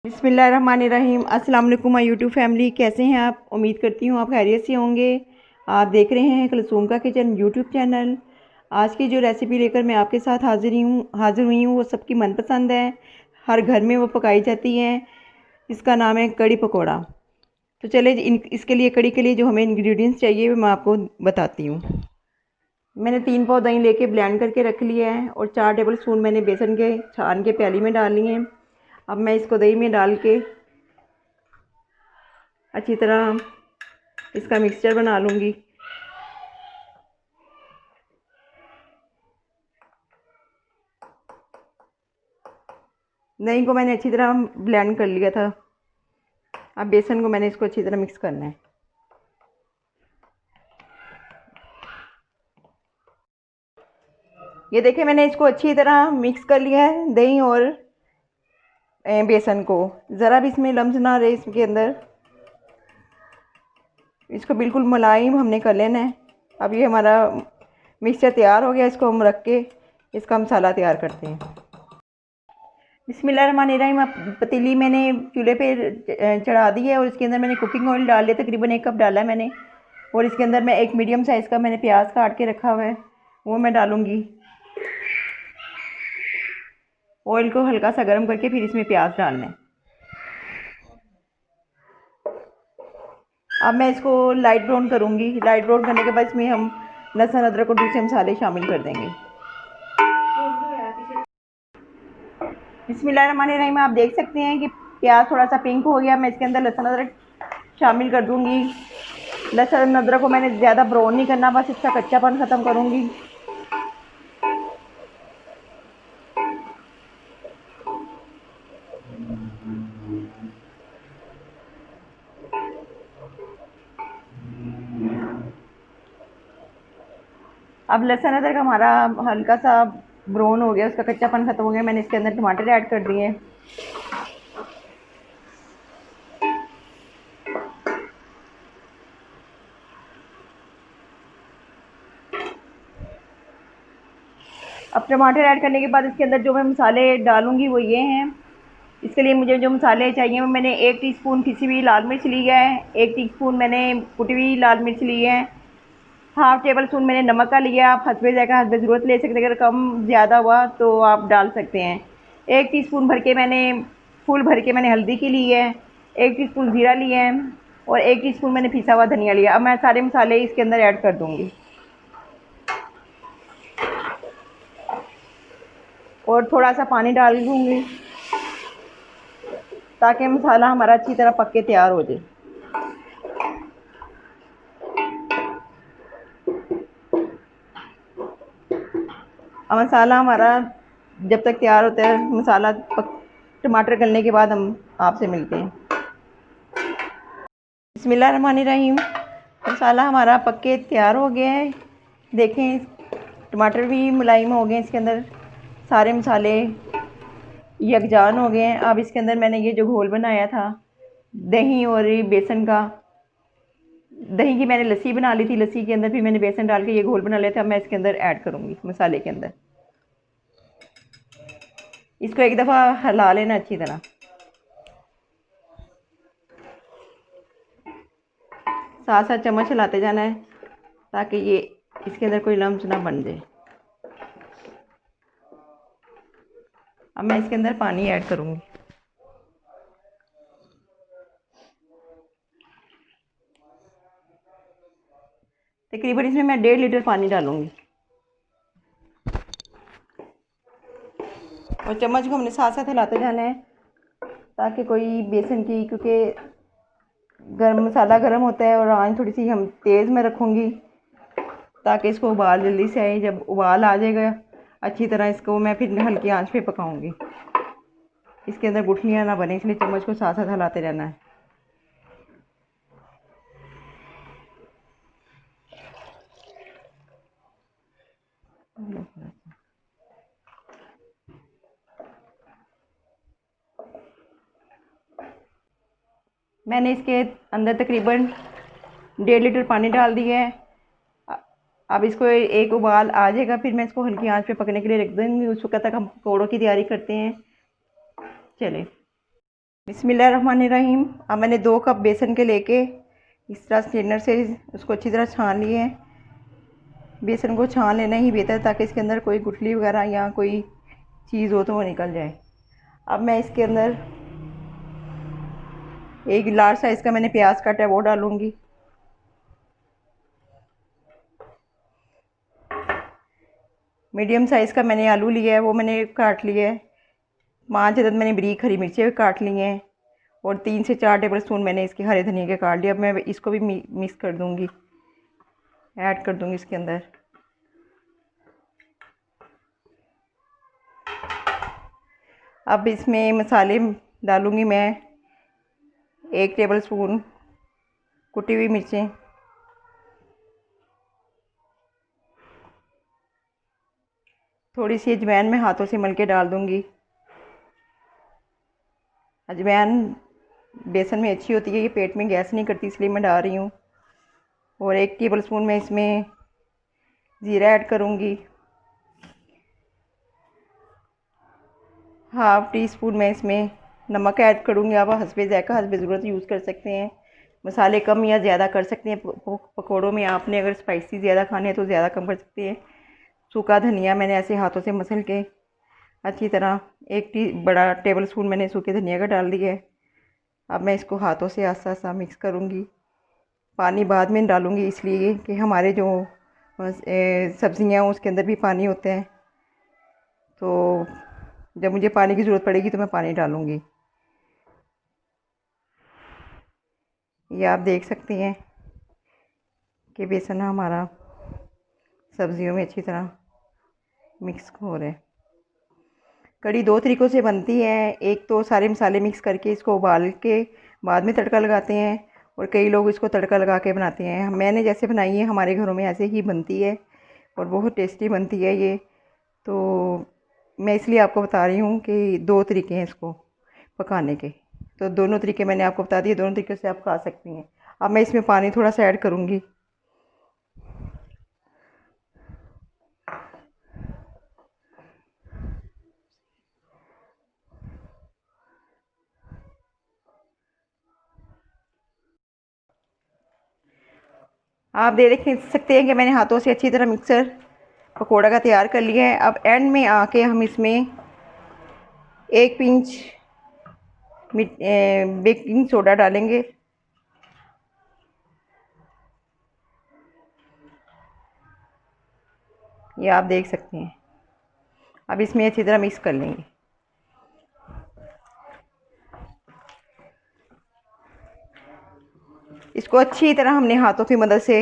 बिस्मिल्लाहिर्रहमानिर्रहीम। अस्सलाम वालेकुम माय यूट्यूब फैमिली, कैसे हैं आप? उम्मीद करती हूँ आप खैरियत से होंगे। आप देख रहे हैं कुलसूम का किचन यूट्यूब चैनल। आज की जो रेसिपी लेकर मैं आपके साथ हाज़िर हुई हूँ वो सबकी मनपसंद है, हर घर में वो पकाई जाती है। इसका नाम है कड़ी पकौड़ा। तो चले इसके लिए कड़ी के लिए जो हमें इंग्रेडिएंट्स चाहिए वो मैं आपको बताती हूँ। मैंने 3 पाव दही लेके ब्लेंड करके रख लिया है और 4 टेबल स्पून मैंने बेसन के छान के प्याली में डाल लिए हैं। अब मैं इसको दही में डाल के अच्छी तरह इसका मिक्सचर बना लूँगी। दही को मैंने अच्छी तरह ब्लेंड कर लिया था। अब बेसन को मैंने इसको अच्छी तरह मिक्स करना है। ये देखिए मैंने इसको अच्छी तरह मिक्स कर लिया है, दही और बेसन को। ज़रा भी इसमें लम्स ना रहे इसके अंदर। इसको बिल्कुल मुलायम हमने कर लेना है। अब ये हमारा मिक्सचर तैयार हो गया। इसको हम रख के इसका मसाला तैयार करते हैं। बिस्मिल्लाहिर्रहमानिर्रहीम। पतीली मैंने चूल्हे पे चढ़ा दी है और इसके अंदर मैंने कुकिंग ऑयल डाल लिया, तकरीबन 1 कप डाला है मैंने। और इसके अंदर मैं एक मीडियम साइज़ का मैंने प्याज काट के रखा हुआ है, वो मैं डालूँगी। ऑयल को हल्का सा गर्म करके फिर इसमें प्याज डालना है। अब मैं इसको लाइट ब्राउन करूँगी। लाइट ब्राउन करने के बाद इसमें हम लहसुन अदरक और दूसरे मसाले शामिल कर देंगे। बिस्मिल्लाहिर्रहमानिर्रहीम। आप देख सकते हैं कि प्याज थोड़ा सा पिंक हो गया। मैं इसके अंदर लहसुन अदरक शामिल कर दूँगी। लहसुन अदरक को मैंने ज़्यादा ब्राउन नहीं करना, बस इसका कच्चापन ख़त्म करूँगी। अब लहसुन अदरक हमारा हल्का सा ब्राउन हो गया, उसका कच्चापन ख़त्म हो गया। मैंने इसके अंदर टमाटर ऐड कर दिए। अब टमाटर ऐड करने के बाद इसके अंदर जो मैं मसाले डालूंगी वो ये हैं। इसके लिए मुझे जो मसाले चाहिए वो मैंने 1 टीस्पून पिसी हुई लाल मिर्च ली है, 1 टीस्पून मैंने कुटी हुई लाल मिर्च ली है, हाफ टेबल स्पून मैंने नमक का लिया। आप हस्बे ज़ायक़ा हस्बे ज़रूरत ले सकते हैं, अगर कम ज़्यादा हुआ तो आप डाल सकते हैं। 1 टीस्पून भर के मैंने फुल भर के मैंने हल्दी की ली है, 1 टीस्पून ज़ीरा लिया है और 1 टीस्पून मैंने पिसा हुआ धनिया लिया। अब मैं सारे मसाले इसके अंदर ऐड कर दूँगी और थोड़ा सा पानी डाल दूँगी ताकि मसाला हमारा अच्छी तरह पक के तैयार हो जाए। अब मसाला हमारा जब तक तैयार होता है, मसाला टमाटर गलने के बाद हम आपसे मिलते हैं। बिस्मिल्लाहिर्रहमानिर्रहीम। मसाला हमारा पक के तैयार हो गया है। देखें टमाटर भी मुलायम हो गए, इसके अंदर सारे मसाले यकजान हो गए हैं। अब इसके अंदर मैंने ये जो घोल बनाया था दही और बेसन का, दही की मैंने लस्सी बना ली थी, लस्सी के अंदर फिर मैंने बेसन डाल के ये घोल बना लिया था। अब मैं इसके अंदर ऐड करूँगी मसाले के अंदर। इसको एक दफ़ा हिला लेना अच्छी तरह। साथ साथ चम्मच हिलाते जाना है ताकि ये इसके अंदर कोई लम्स ना बन जाए। अब मैं इसके अंदर पानी ऐड करूँगी। तकरीबन इसमें मैं 1.5 लीटर पानी डालूँगी और चम्मच को हमने साथ साथ हिलाते जाना है ताकि कोई बेसन की, क्योंकि गर्म मसाला गर्म होता है और आंच थोड़ी सी हम तेज़ में रखूँगी ताकि इसको उबाल जल्दी से आए। जब उबाल आ जाएगा अच्छी तरह इसको मैं फिर हल्की आंच पे पकाऊंगी। इसके अंदर गुठलियाँ ना बने, इसलिए चम्मच को साथ साथ हिलाते रहना है। मैंने इसके अंदर तकरीबन 1.5 लीटर पानी डाल दिया है। अब इसको एक उबाल आ जाएगा, फिर मैं इसको हल्की आंच पे पकने के लिए रख दूँगी। उस वक्त तक हम पकौड़ों की तैयारी करते हैं। चलें। बिस्मिल्लाहिर्रहमानिर्रहीम। अब मैंने 2 कप बेसन के लेके इस तरह स्ट्रेनर से उसको अच्छी तरह छान लिए हैं। बेसन को छान लेना ही बेहतर, ताकि इसके अंदर कोई गुठली वगैरह या कोई चीज़ हो तो वो निकल जाए। अब मैं इसके अंदर एक लार्ज साइज़ का मैंने प्याज काटा है, वो डालूँगी। मीडियम साइज़ का मैंने आलू लिया है, वो मैंने काट लिया है। 5 अदद मैंने बारीक हरी मिर्चें काट ली हैं और 3 से 4 टेबल स्पून मैंने इसके हरे धनिया के काट लिया। अब मैं इसको भी मिक्स कर दूँगी, ऐड कर दूँगी इसके अंदर। अब इसमें मसाले डालूँगी मैं 1 टेबल स्पून कुटी हुई मिर्चें, थोड़ी सी अजवाइन मैं हाथों से मल के डाल दूँगी। अजवाइन बेसन में अच्छी होती है, ये पेट में गैस नहीं करती, इसलिए मैं डाल रही हूँ। और 1 टेबल स्पून मैं इसमें ज़ीरा ऐड करूँगी। हाफ़ टी स्पून मैं इसमें नमक ऐड करूँगी। आप हस्बे ज़ायक़ा हस्बे ज़रूरत यूज़ कर सकते हैं, मसाले कम या ज़्यादा कर सकते हैं पकौड़ों में। आपने अगर स्पाइसी ज़्यादा खाने हैं तो ज़्यादा कम कर सकते हैं। सूखा धनिया मैंने ऐसे हाथों से मसल के अच्छी तरह 1 बड़ा टेबल स्पून मैंने सूखे धनिया का डाल दिया है। अब मैं इसको हाथों से आस्ता आस्ता मिक्स करूँगी। पानी बाद में डालूँगी, इसलिए कि हमारे जो सब्ज़ियाँ उसके अंदर भी पानी होते हैं, तो जब मुझे पानी की ज़रूरत पड़ेगी तो मैं पानी डालूँगी। ये आप देख सकते हैं कि बेसन हमारा सब्ज़ियों में अच्छी तरह मिक्स हो रहा है। कड़ी 2 तरीक़ों से बनती है। एक तो सारे मसाले मिक्स करके इसको उबाल के बाद में तड़का लगाते हैं, और कई लोग इसको तड़का लगा के बनाते हैं। मैंने जैसे बनाई है, हमारे घरों में ऐसे ही बनती है और बहुत टेस्टी बनती है ये। तो मैं इसलिए आपको बता रही हूँ कि 2 तरीके हैं इसको पकाने के, तो दोनों तरीके मैंने आपको बता दिए, दोनों तरीके से आप खा सकती हैं। अब मैं इसमें पानी थोड़ा सा ऐड करूँगी। आप देख सकते हैं कि मैंने हाथों से अच्छी तरह मिक्सर पकोड़ा का तैयार कर लिया है। अब एंड में आके हम इसमें 1 पिंच बेकिंग सोडा डालेंगे। ये आप देख सकते हैं। अब इसमें अच्छी तरह मिक्स कर लेंगे। इसको अच्छी तरह हमने हाथों की मदद से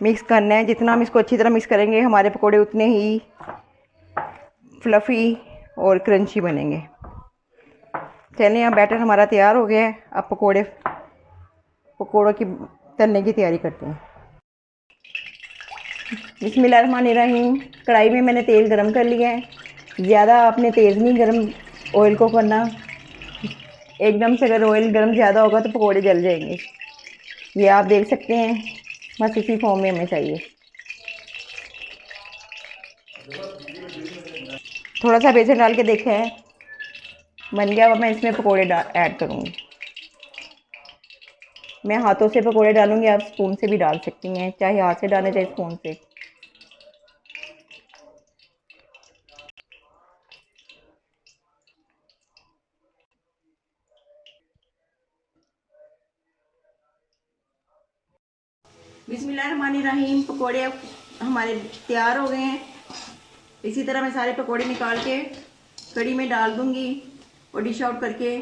मिक्स करना है। जितना हम इसको अच्छी तरह मिक्स करेंगे, हमारे पकोड़े उतने ही फ्लफ़ी और क्रंची बनेंगे। चलिए, अब बैटर हमारा तैयार हो गया है। अब पकोड़ों की तलने की तैयारी करते हैं। बिस्मिल्लाहिर्रहमानिर्रहीम। कढ़ाई में मैंने तेल गरम कर लिया है। ज़्यादा आपने तेज़ नहीं गरम ऑयल को करना, एकदम से अगर ऑयल गरम ज़्यादा होगा तो पकोड़े जल जाएंगे। ये आप देख सकते हैं, बस इसी फॉर्म में हमें चाहिए। थोड़ा सा बेसन डाल के देखा है, बन गया। अब मैं इसमें पकोड़े ऐड करूँगी। मैं हाथों से पकोड़े डालूँगी, आप स्पून से भी डाल सकती हैं, चाहे हाथ से डालें चाहे स्पून से। बिस्मिल्लाहिर्रहमानिर्रहीम। पकोड़े हमारे तैयार हो गए हैं। इसी तरह मैं सारे पकोड़े निकाल के कढ़ी में डाल दूँगी और डिश आउट करके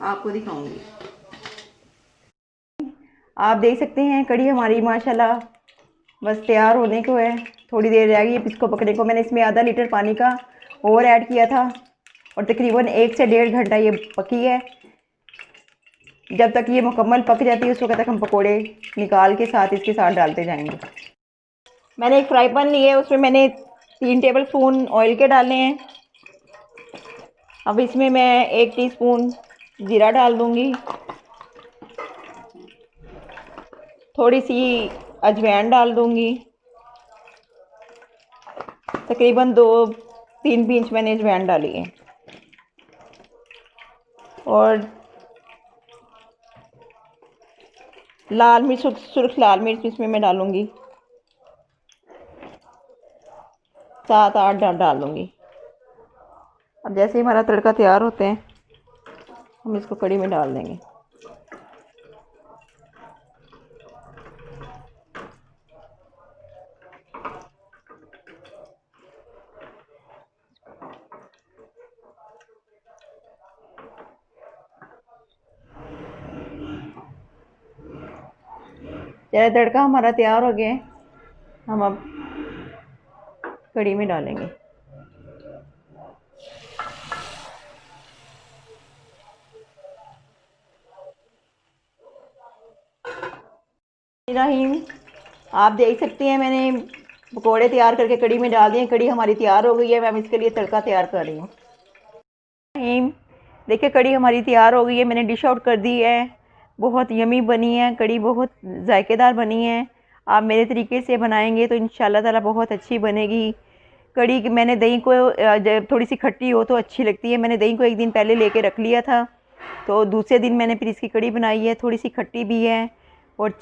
आपको दिखाऊँगी। आप देख सकते हैं कढ़ी हमारी माशाल्लाह बस तैयार होने को है। थोड़ी देर रह गई इसको पकने को। मैंने इसमें आधा लीटर पानी का और ऐड किया था और तकरीबन 1 से 1.5 घंटा ये पकी है। जब तक ये मुकम्मल पक जाती है, उस वक्त तक हम पकोड़े निकाल के साथ इसके साथ डालते जाएंगे। मैंने एक फ्राई पैन लिया है, उसमें मैंने 3 टेबल स्पून ऑयल के डालने हैं। अब इसमें मैं 1 टीस्पून ज़ीरा डाल दूँगी, थोड़ी सी अजवाइन डाल दूँगी, तकरीबन 2-3 पिंच मैंने अजवाइन डाली है, और लाल मिर्च, सुर्ख लाल मिर्च इसमें मैं डालूँगी, 7-8 डाल दूँगी। अब जैसे ही हमारा तड़का तैयार होते हैं हम इसको कढ़ी में डाल देंगे। जरा तड़का हमारा तैयार हो गया है, हम अब कढ़ी में डालेंगे। रहीम, आप देख सकते हैं मैंने पकोड़े तैयार करके कढ़ी में डाल दिए। कढ़ी हमारी तैयार हो गई है, मैं इसके लिए तड़का तैयार कर रही हूँ। रहीम, देखिए कढ़ी हमारी तैयार हो गई है, मैंने डिश आउट कर दी है। बहुत यमी बनी है कढ़ी, बहुत जायकेदार बनी है। आप मेरे तरीके से बनाएंगे तो इंशाल्लाह ताला बहुत अच्छी बनेगी कढ़ी। मैंने दही को जब थोड़ी सी खट्टी हो तो अच्छी लगती है। मैंने दही को एक दिन पहले लेके रख लिया था, तो दूसरे दिन मैंने फिर इसकी कढ़ी बनाई है। थोड़ी सी खट्टी भी है और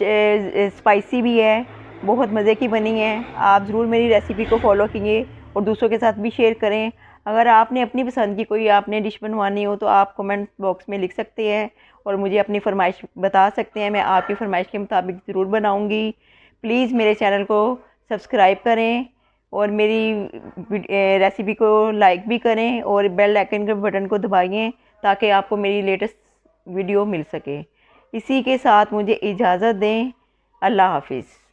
स्पाइसी भी है, बहुत मज़े की बनी है। आप ज़रूर मेरी रेसिपी को फॉलो कीजिए और दूसरों के साथ भी शेयर करें। अगर आपने अपनी पसंद की कोई आपने डिश बनवानी हो तो आप कमेंट बॉक्स में लिख सकते हैं और मुझे अपनी फरमाइश बता सकते हैं। मैं आपकी फरमाइश के मुताबिक ज़रूर बनाऊँगी। प्लीज़ मेरे चैनल को सब्सक्राइब करें और मेरी रेसिपी को लाइक भी करें और बेल आइकन के बटन को दबाइए ताकि आपको मेरी लेटेस्ट वीडियो मिल सके। इसी के साथ मुझे इजाज़त दें। अल्लाह हाफिज़।